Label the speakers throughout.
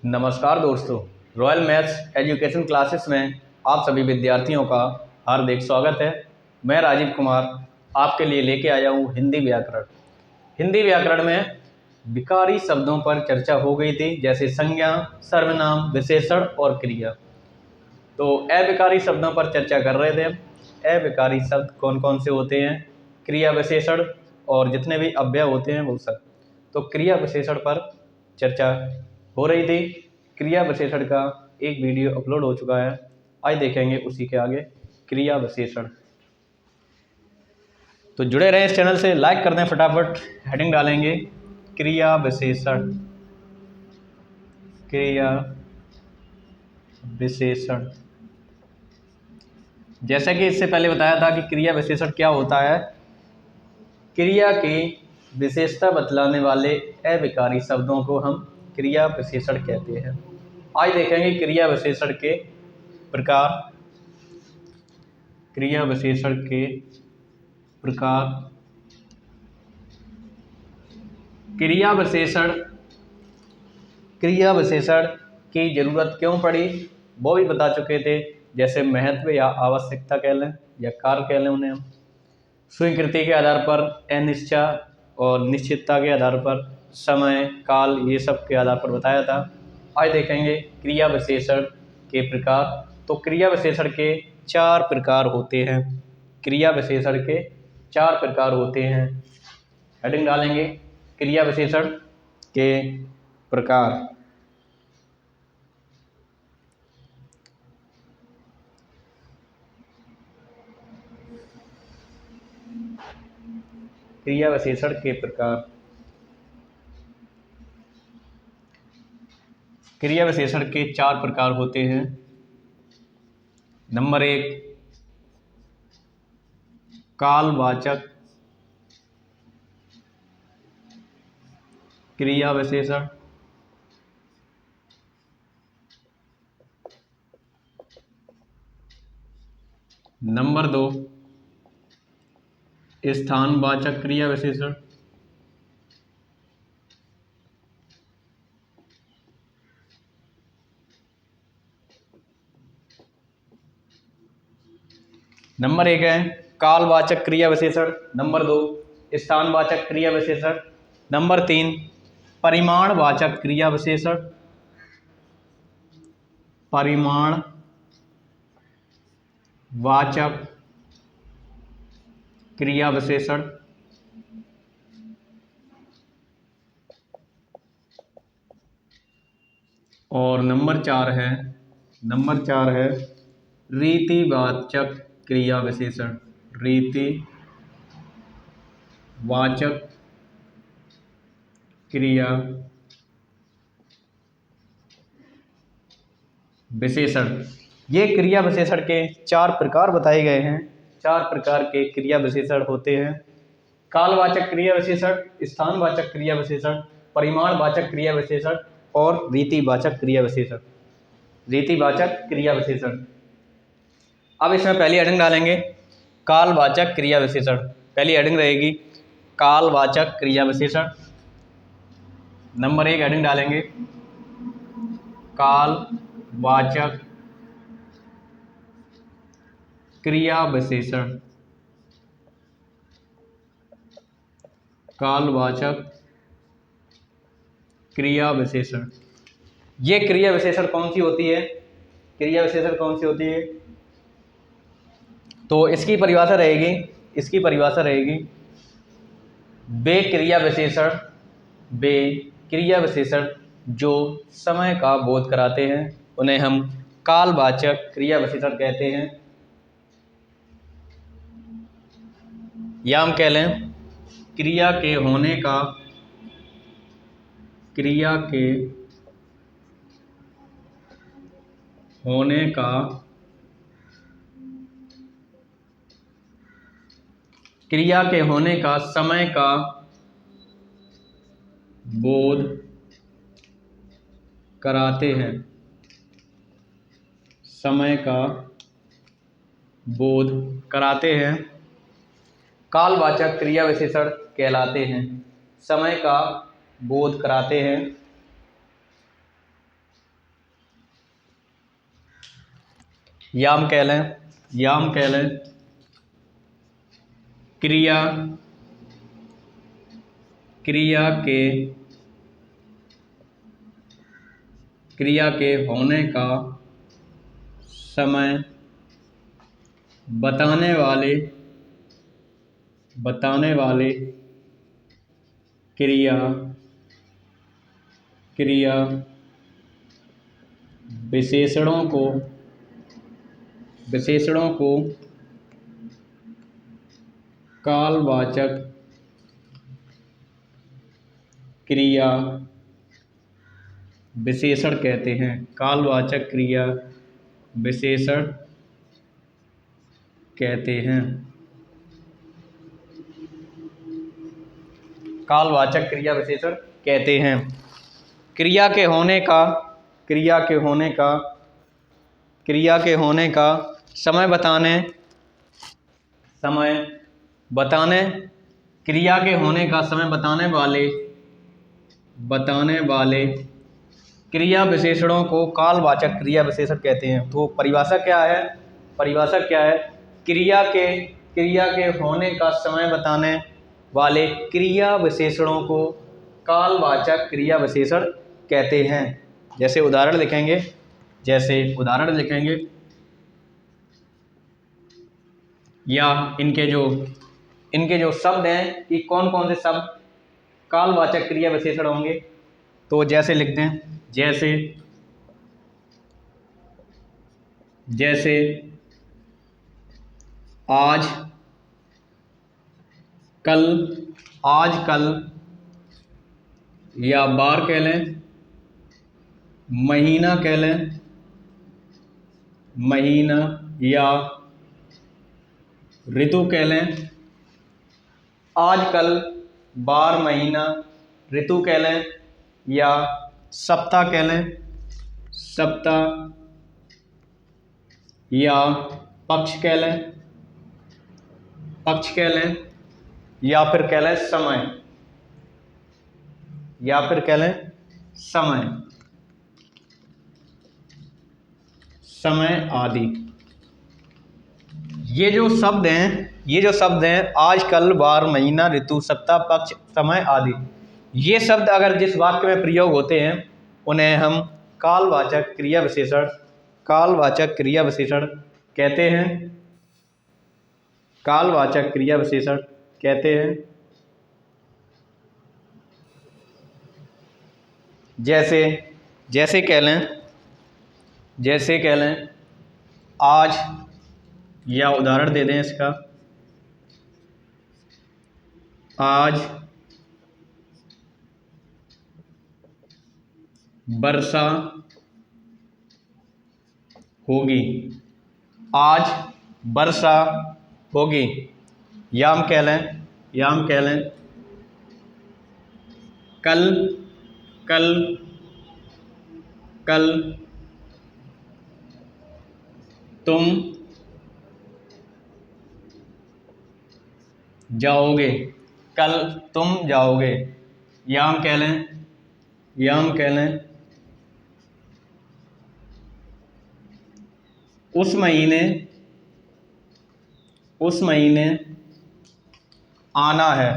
Speaker 1: नमस्कार दोस्तों, royal maths education classes में आप सभी विद्यार्थियों का हार्दिक स्वागत है। मैं राजीव कुमार आपके लिए लेके आया हूँ हिंदी व्याकरण। हिंदी व्याकरण में विकारी शब्दों पर चर्चा हो गई थी, जैसे संज्ञा, सर्वनाम, विशेषण और क्रिया। तो अविकारी शब्दों पर चर्चा कर रहे थे। अविकारी शब्द कौन कौन से होते हैं, क्रिया विशेषण और जितने भी अव्यय होते हैं वो सब। तो क्रिया विशेषण पर चर्चा हो रही थी। क्रिया विशेषण का एक वीडियो अपलोड हो चुका है, आज देखेंगे उसी के आगे क्रिया विशेषण। तो जुड़े रहें इस चैनल से, लाइक कर दें फटाफट। हेडिंग डालेंगे क्रिया विशेषण। क्रिया विशेषण, जैसा कि इससे पहले बताया था कि क्रिया विशेषण क्या होता है। क्रिया की विशेषता बतलाने वाले अविकारी शब्दों को हम क्रिया विशेषण कहते हैं। आज देखेंगे क्रिया विशेषण के प्रकार। क्रिया विशेषण के प्रकार। क्रिया विशेषण की जरूरत क्यों पड़ी वो भी बता चुके थे, जैसे महत्व या आवश्यकता कह लें या कार्य कह लें उन्हें हम। स्वीकृति के आधार पर अनिश्चय और निश्चितता के आधार पर समय, काल, ये सब के आधार पर बताया था। आज देखेंगे क्रिया विशेषण के प्रकार। तो क्रिया विशेषण के 4 प्रकार होते हैं। क्रिया विशेषण के 4 प्रकार होते हैं। हेडिंग डालेंगे क्रिया विशेषण के प्रकार। क्रिया विशेषण के प्रकार। क्रिया विशेषण के 4 प्रकार होते हैं। नंबर 1, कालवाचक क्रिया विशेषण। नंबर 2, स्थानवाचक क्रिया विशेषण। नंबर 1 है कालवाचक क्रिया विशेषण। नंबर 2, स्थानवाचक क्रिया विशेषण। नंबर 3, परिमाणवाचक क्रिया विशेषण। परिमाणवाचक क्रिया विशेषण। और नंबर 4 है रीतिवाचक क्रिया विशेषण। रीतिवाचक क्रिया विशेषण। ये क्रिया विशेषण के 4 प्रकार बताए गए हैं। 4 प्रकार के क्रिया विशेषण होते हैं। कालवाचक क्रिया विशेषण, स्थानवाचक क्रिया विशेषण, परिमाणवाचक क्रिया विशेषण और रीतिवाचक क्रिया विशेषण। रीतिवाचक क्रिया विशेषण। अब इसमें पहली हेडिंग डालेंगे कालवाचक क्रिया विशेषण। पहली हेडिंग रहेगी कालवाचक क्रिया विशेषण। नंबर 1 हेडिंग डालेंगे कालवाचक क्रिया विशेषण। कालवाचक क्रिया विशेषण। ये क्रिया विशेषण कौन सी होती है? क्रिया विशेषण कौन सी होती है? तो इसकी परिभाषा रहेगी वे क्रिया विशेषण जो समय का बोध कराते हैं उन्हें हम कालवाचक क्रिया विशेषण कहते हैं। या हम कह लें क्रिया के होने का समय का बोध कराते हैं। समय का बोध कराते हैं, कालवाचक क्रिया विशेषण कहलाते हैं। समय का बोध कराते हैं। याम कह लें, याम कह लें। क्रिया, क्रिया के होने का समय बताने वाले क्रिया विशेषणों को कालवाचक क्रिया विशेषण कहते हैं। कालवाचक क्रिया विशेषण कहते हैं। कालवाचक क्रिया विशेषण कहते हैं। क्रिया के होने का समय बताने क्रिया के होने का समय बताने वाले क्रिया विशेषणों को कालवाचक क्रिया विशेषण कहते हैं। तो परिभाषा क्या है? क्रिया के होने का समय बताने वाले क्रिया विशेषणों को कालवाचक क्रिया विशेषण कहते हैं। जैसे उदाहरण लिखेंगे या इनके जो शब्द हैं कि कौन कौन से शब्द कालवाचक क्रिया विशेषण होंगे। तो जैसे लिखते हैं, जैसे आज, कल या बार कह लें, महीना कह लें, या ऋतु कह लें। आजकल, बार, महीना, ऋतु कह लें या सप्ताह कह लें, या पक्ष कह लें, या फिर कह लें समय आदि। ये जो शब्द हैं आज, कल, बार, महीना, ऋतु, सप्ताह, पक्ष, समय आदि, ये शब्द अगर जिस वाक्य में प्रयोग होते हैं उन्हें हम कालवाचक क्रिया विशेषण कहते हैं। कालवाचक क्रिया विशेषण कहते हैं। जैसे कह लें आज, या उदाहरण दे दें इसका, आज वर्षा होगी, आज वर्षा होगी। याम कह लें, कल तुम जाओगे, कल तुम जाओगे। याम कह लें, उस महीने आना है,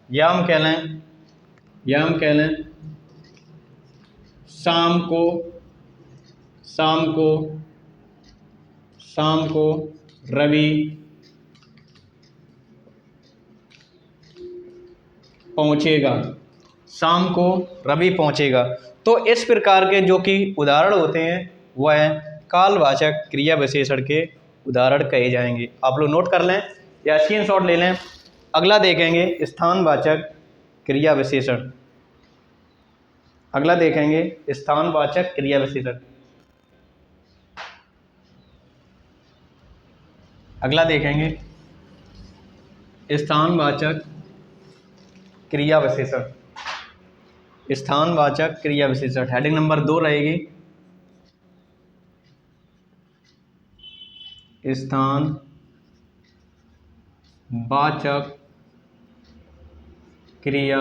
Speaker 1: याम कह लें, शाम को रवि पहुँचेगा, शाम को रवि पहुँचेगा। तो इस प्रकार के जो कि उदाहरण होते हैं वह कालवाचक क्रिया विशेषण के उदाहरण कहे जाएंगे। आप लोग नोट कर लें या स्क्रीनशॉट ले लें। अगला देखेंगे स्थानवाचक क्रिया विशेषण। अगला देखेंगे स्थानवाचक क्रिया विशेषण। हेडिंग नंबर 2 रहेगी स्थानवाचक क्रिया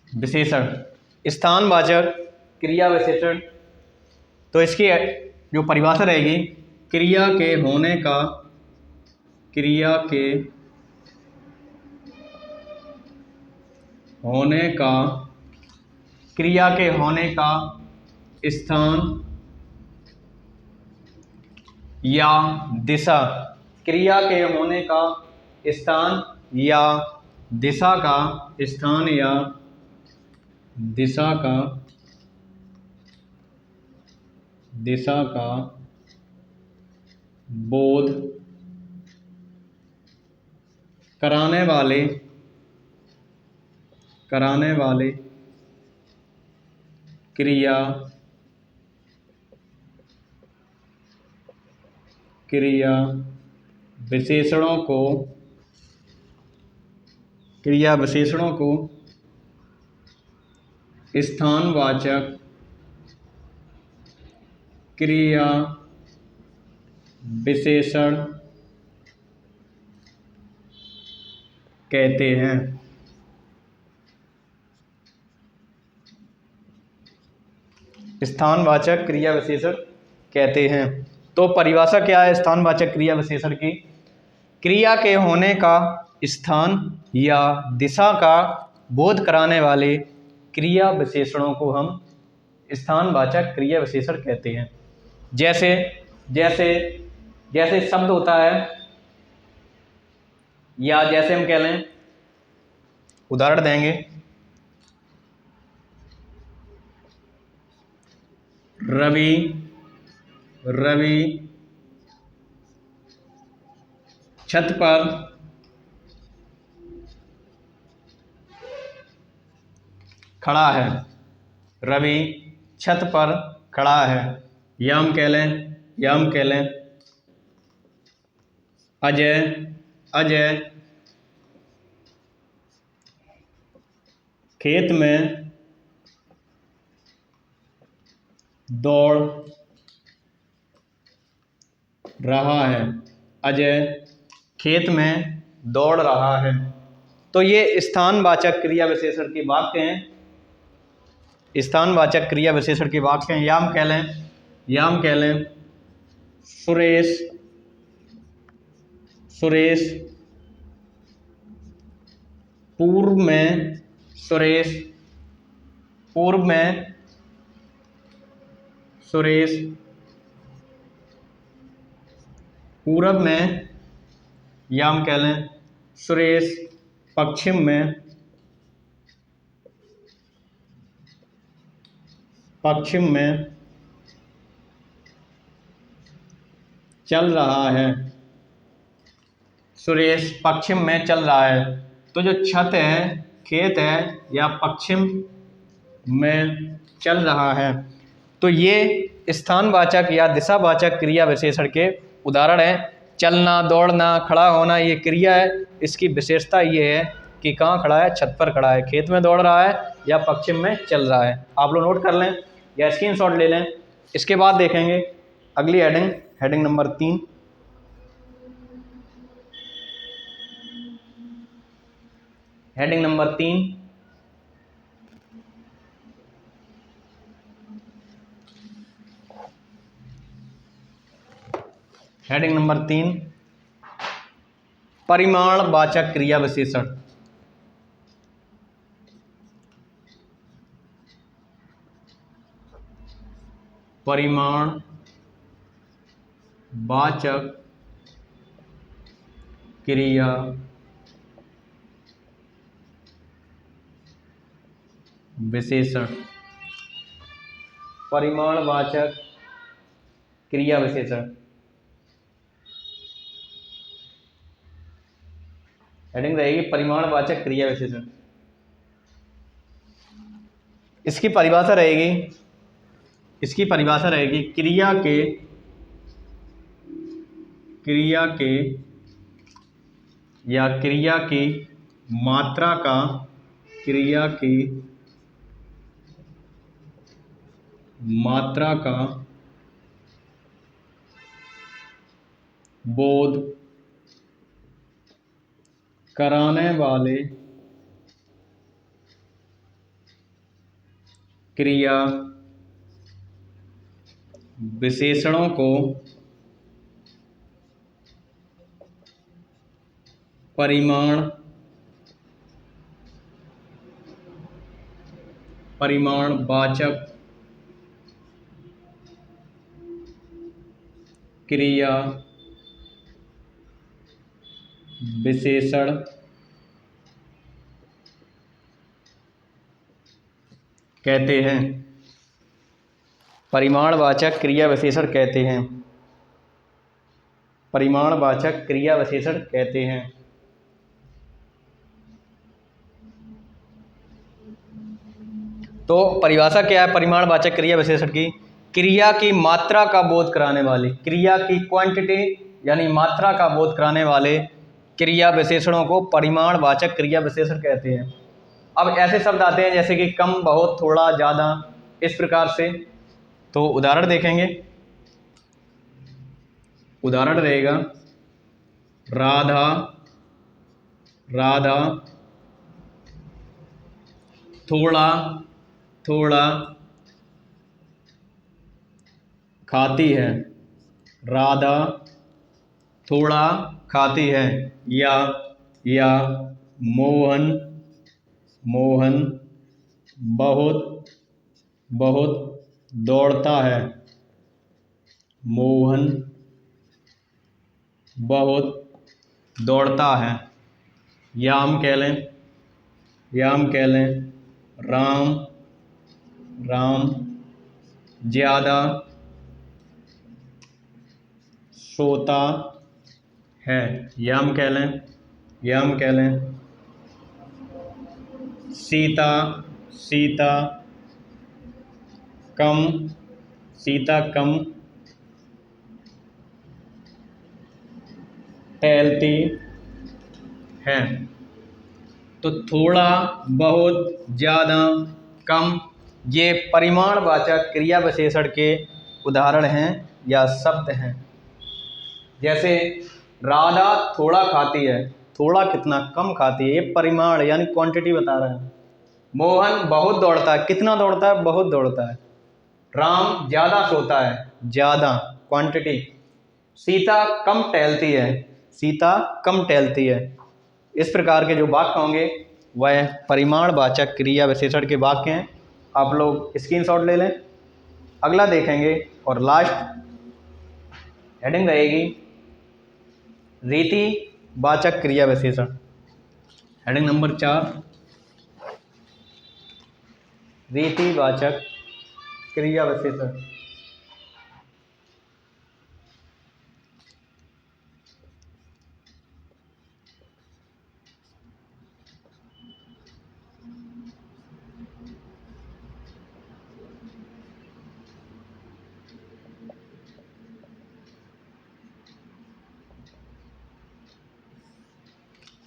Speaker 1: विशेषण। स्थानवाचक क्रिया विशेषण, तो इसकी जो परिभाषा रहेगी, क्रिया के होने का, क्रिया के होने का, क्रिया के होने का स्थान या दिशा, क्रिया के होने का स्थान या दिशा का, स्थान या दिशा का, दिशा का बोध कराने वाले, कराने वाले क्रिया, क्रिया विशेषणों को, क्रिया विशेषणों को स्थानवाचक क्रिया विशेषण कहते हैं। स्थानवाचक क्रिया विशेषण कहते हैं। तो परिभाषा क्या है स्थानवाचक क्रिया विशेषण की? क्रिया के होने का स्थान या दिशा का बोध कराने वाले क्रिया विशेषणों को हम स्थानवाचक क्रिया विशेषण कहते हैं। जैसे जैसे जैसे शब्द होता है, या जैसे हम कह लें, उदाहरण देंगे, रवि, रवि छत पर खड़ा है, रवि छत पर खड़ा है। या हम कह लें अजय, अजय खेत में दौड़ रहा है, अजय खेत में दौड़ रहा है। तो ये स्थानवाचक क्रिया विशेषण के वाक्य हैं, स्थानवाचक क्रिया विशेषण के वाक्य हैं। या हम कह लें सुरेश, सुरेश पूर्व में, सुरेश पूर्व में, सुरेश पूरब में। या हम कह लें सुरेश पश्चिम में, पश्चिम में चल रहा है, सुरेश पश्चिम में चल रहा है। तो जो छत है, खेत है, या पश्चिम में चल रहा है, तो ये स्थानवाचक या दिशावाचक क्रिया विशेषण के उदाहरण हैं। चलना, दौड़ना, खड़ा होना, ये क्रिया है। इसकी विशेषता ये है कि कहाँ खड़ा है, छत पर खड़ा है, खेत में दौड़ रहा है, या पश्चिम में चल रहा है। आप लोग नोट कर लें या स्क्रीनशॉट ले लें। इसके बाद देखेंगे अगली heading, heading number 3। Heading number 3, heading number 3, परिमाणवाचक क्रिया विशेषण। परिमाणवाचक क्रिया विशेषण, परिमाणवाचक क्रिया विशेषण। हेडिंग रहेगी परिमाणवाचक क्रिया विशेषण। इसकी परिभाषा रहेगी क्रिया के या क्रिया की मात्रा का, क्रिया की मात्रा का बोध कराने वाले क्रिया विशेषणों को परिमाणवाचक क्रिया विशेषण कहते हैं। परिमाणवाचक क्रिया विशेषण कहते हैं। परिमाणवाचक क्रिया विशेषण कहते हैं। तो परिभाषा क्या है परिमाणवाचक क्रिया विशेषण की? क्रिया की मात्रा का बोध कराने वाले, क्रिया की क्वांटिटी यानी मात्रा का बोध कराने वाले क्रिया विशेषणों को परिमाणवाचक क्रिया विशेषण कहते हैं। अब ऐसे शब्द आते हैं जैसे कि कम, बहुत, थोड़ा, ज़्यादा, इस प्रकार से। तो उदाहरण देखेंगे। उदाहरण रहेगा राधा राधा थोड़ा थोड़ा खाती है। राधा थोड़ा खाती है। या मोहन बहुत बहुत दौड़ता है। मोहन बहुत दौड़ता है। या हम कह लें राम ज़्यादा सोता है। या हम कह लें सीता कम टहलती है। तो थोड़ा, बहुत, ज़्यादा, कम, ये परिमाणवाचक क्रिया विशेषण के उदाहरण हैं या शब्द हैं। जैसे राधा थोड़ा खाती है, थोड़ा कितना, कम खाती है, ये परिमाण यानी क्वांटिटी बता रहा है। मोहन बहुत दौड़ता है, कितना दौड़ता है, बहुत दौड़ता है। राम ज़्यादा सोता है, ज़्यादा क्वांटिटी। सीता कम टहलती है। इस प्रकार के जो वाक्य होंगे वह परिमाणवाचक क्रिया विशेषण के वाक्य हैं। आप लोग स्क्रीनशॉट ले लें। अगला देखेंगे और लास्ट हेडिंग रहेगी रीतिवाचक क्रिया विशेषण। हेडिंग नंबर 4 रीतिवाचक क्रिया विशेषण।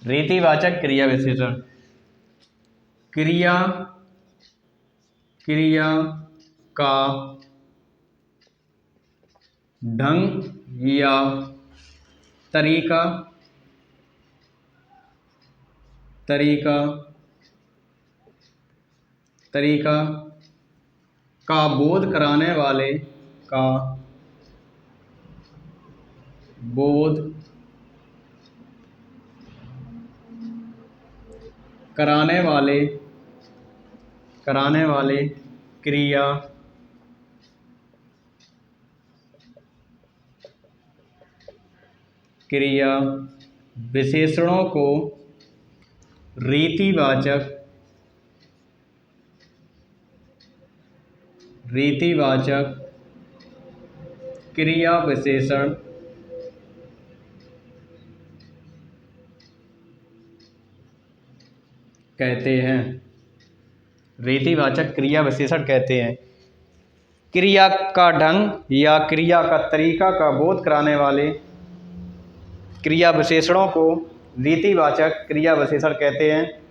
Speaker 1: रीतिवाचक क्रिया विशेषण क्रिया का ढंग या तरीका का बोध कराने वाले क्रिया विशेषणों को रीतिवाचक क्रिया विशेषण कहते हैं। रीतिवाचक क्रिया विशेषण कहते हैं क्रिया का ढंग या क्रिया का तरीका का बोध कराने वाले क्रिया विशेषणों को रीतिवाचक क्रिया विशेषण कहते हैं।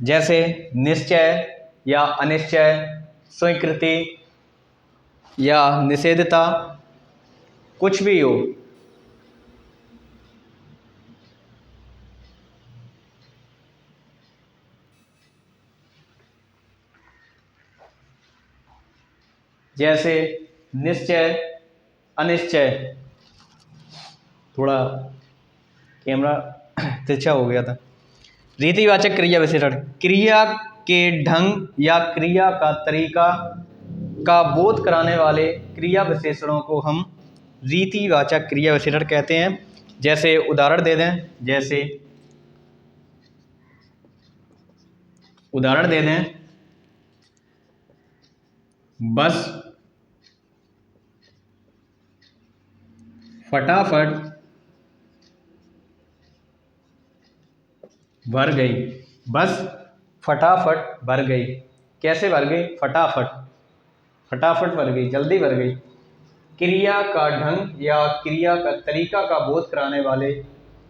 Speaker 1: जैसे निश्चय या अनिश्चय, स्वीकृति या निषेधता, कुछ भी हो, जैसे निश्चय, अनिश्चय। थोड़ा कैमरा तिरछा हो गया था। रीतिवाचक क्रिया विशेषण, क्रिया के ढंग या क्रिया का तरीका का बोध कराने वाले क्रिया विशेषणों को हम रीतिवाचक क्रिया विशेषण कहते हैं। जैसे उदाहरण दे दें, बस फटाफट भर गई। बस फटाफट भर गई। कैसे भर गई? फटाफट भर गई, जल्दी भर गई। क्रिया का ढंग या क्रिया का तरीका का बोध कराने वाले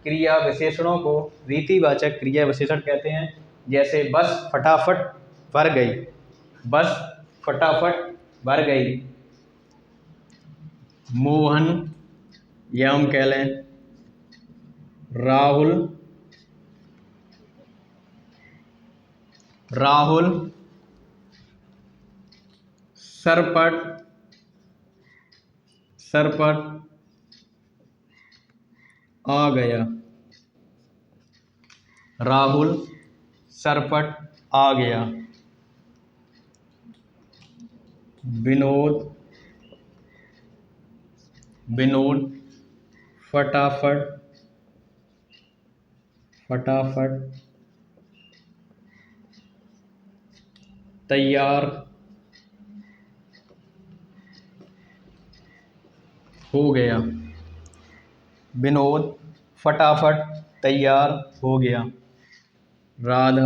Speaker 1: क्रिया विशेषणों को रीतिवाचक क्रिया विशेषण कहते हैं। जैसे बस फटाफट भर गई, बस फटाफट भर गई। मोहन, या हम कह लें राहुल सरपट आ गया। राहुल सरपट आ गया। विनोद फटाफट तैयार हो गया। विनोद फटाफट तैयार हो गया। राधा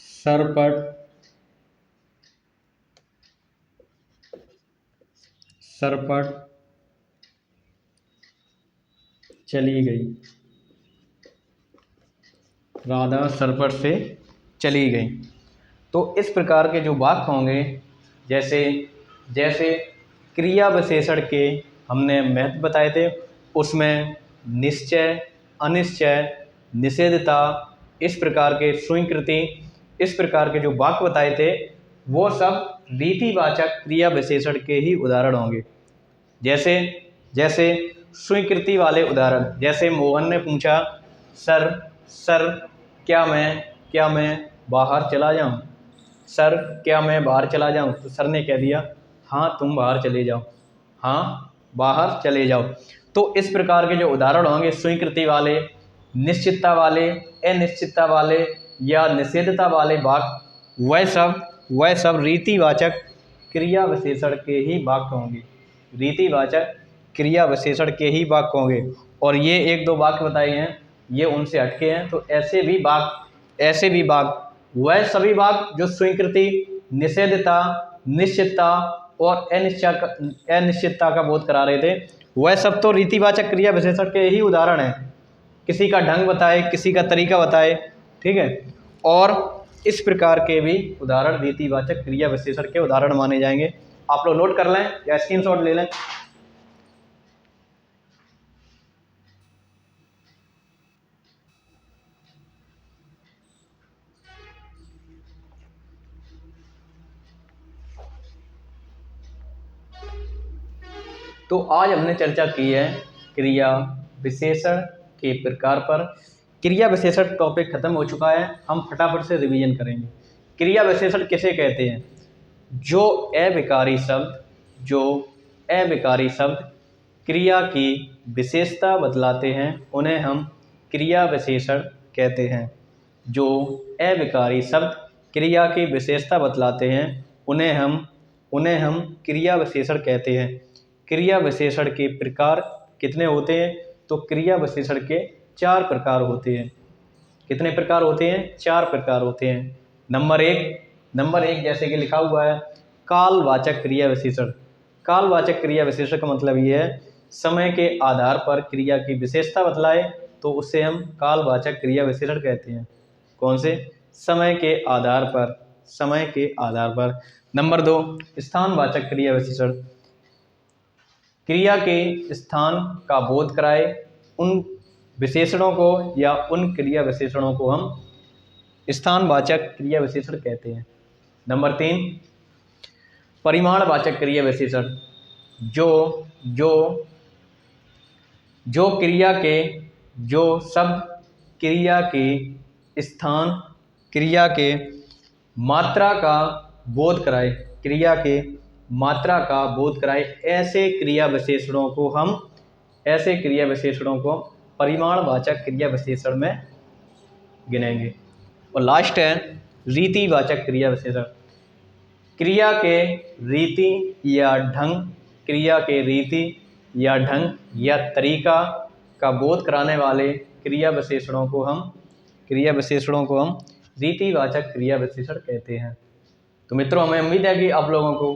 Speaker 1: सरपट चली गई। राधा सरपट से चली गई। तो इस प्रकार के जो वाक्य होंगे, जैसे क्रिया विशेषण के हमने महत्व बताए थे, उसमें निश्चय, अनिश्चय, निषेधता, इस प्रकार के स्वीकृति, इस प्रकार के जो वाक्य बताए थे, वो सब रीतिवाचक क्रिया विशेषण के ही उदाहरण होंगे। जैसे स्वीकृति वाले उदाहरण, जैसे मोहन ने पूछा, सर क्या मैं बाहर चला जाऊं? सर क्या मैं बाहर चला जाऊं? तो सर ने कह दिया, हाँ तुम बाहर चले जाओ, हाँ बाहर चले जाओ। तो इस प्रकार के जो उदाहरण होंगे, स्वीकृति वाले, निश्चितता वाले, अनिश्चितता वाले या निषेधता वाले वाक्य, वह सब रीतिवाचक क्रिया विशेषण के ही वाक्य होंगे। रीतिवाचक क्रिया विशेषण के ही वाक्य होंगे। और ये एक दो वाक्य बताए हैं, ये उनसे हटके हैं। तो ऐसे भी वाक्य वह सभी वाक्य जो स्वीकृति, निषेधता, निश्चितता और अनिश्चितता का बोध करा रहे थे, वह सब तो रीतिवाचक क्रिया विशेषण के ही उदाहरण हैं। किसी का ढंग बताए, किसी का तरीका बताए, ठीक है। और इस प्रकार के भी उदाहरण रीतिवाचक क्रिया विशेषण के उदाहरण माने जाएंगे। आप लोग नोट कर लें या स्क्रीनशॉट ले लें। तो आज हमने चर्चा की है क्रिया विशेषण के प्रकार पर। क्रिया विशेषण टॉपिक खत्म हो चुका है, हम फटाफट से रिवीजन करेंगे। क्रिया विशेषण किसे कहते हैं? जो अविकारी शब्द क्रिया की विशेषता बतलाते हैं, उन्हें हम क्रिया विशेषण कहते हैं। जो अविकारी शब्द क्रिया की विशेषता बतलाते हैं, उन्हें हम क्रिया विशेषण कहते हैं। क्रिया विशेषण के प्रकार कितने होते हैं? तो क्रिया विशेषण के 4 प्रकार होते हैं। कितने प्रकार होते हैं? 4 प्रकार होते हैं। नंबर एक जैसे कि लिखा हुआ है, कालवाचक क्रिया विशेषण। कालवाचक क्रिया विशेषण का मतलब ये है, समय के आधार पर क्रिया की विशेषता बतलाए तो उसे हम कालवाचक क्रिया विशेषण कहते हैं। कौन से? समय के आधार पर। नंबर 2, स्थानवाचक क्रिया विशेषण। क्रिया के स्थान का बोध कराए, विशेषणों को या उन क्रिया विशेषणों को हम स्थानवाचक क्रिया विशेषण कहते हैं। नंबर 3, परिमाणवाचक क्रिया विशेषण, जो शब्द क्रिया के स्थान, क्रिया के मात्रा का बोध कराए, क्रिया के मात्रा का बोध कराए, ऐसे क्रिया विशेषणों को परिमाणवाचक क्रिया विशेषण में गिनेंगे। और लास्ट है रीतिवाचक क्रिया विशेषण। क्रिया के रीति या ढंग या तरीका का बोध कराने वाले क्रिया विशेषणों को हम रीतिवाचक क्रिया विशेषण कहते हैं। तो मित्रों, हमें उम्मीद है कि आप लोगों को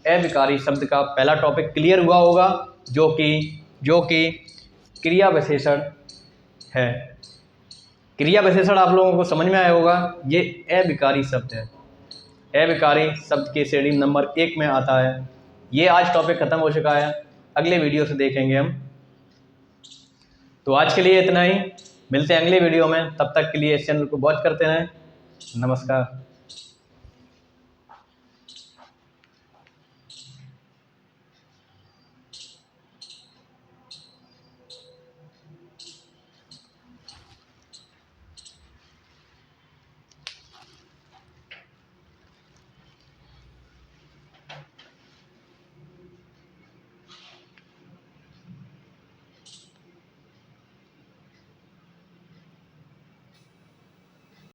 Speaker 1: अविकारी शब्द का पहला टॉपिक क्लियर हुआ होगा, जो कि क्रिया विशेषण है। क्रिया विशेषण आप लोगों को समझ में आया होगा। ये अविकारी शब्द है, अविकारी शब्द के श्रेणी नंबर 1 में आता है। ये आज टॉपिक खत्म हो चुका है, अगले वीडियो से देखेंगे हम। तो आज के लिए इतना ही, मिलते हैं अगले वीडियो में। तब तक के लिए इस चैनल को वॉच करते रहें। नमस्कार।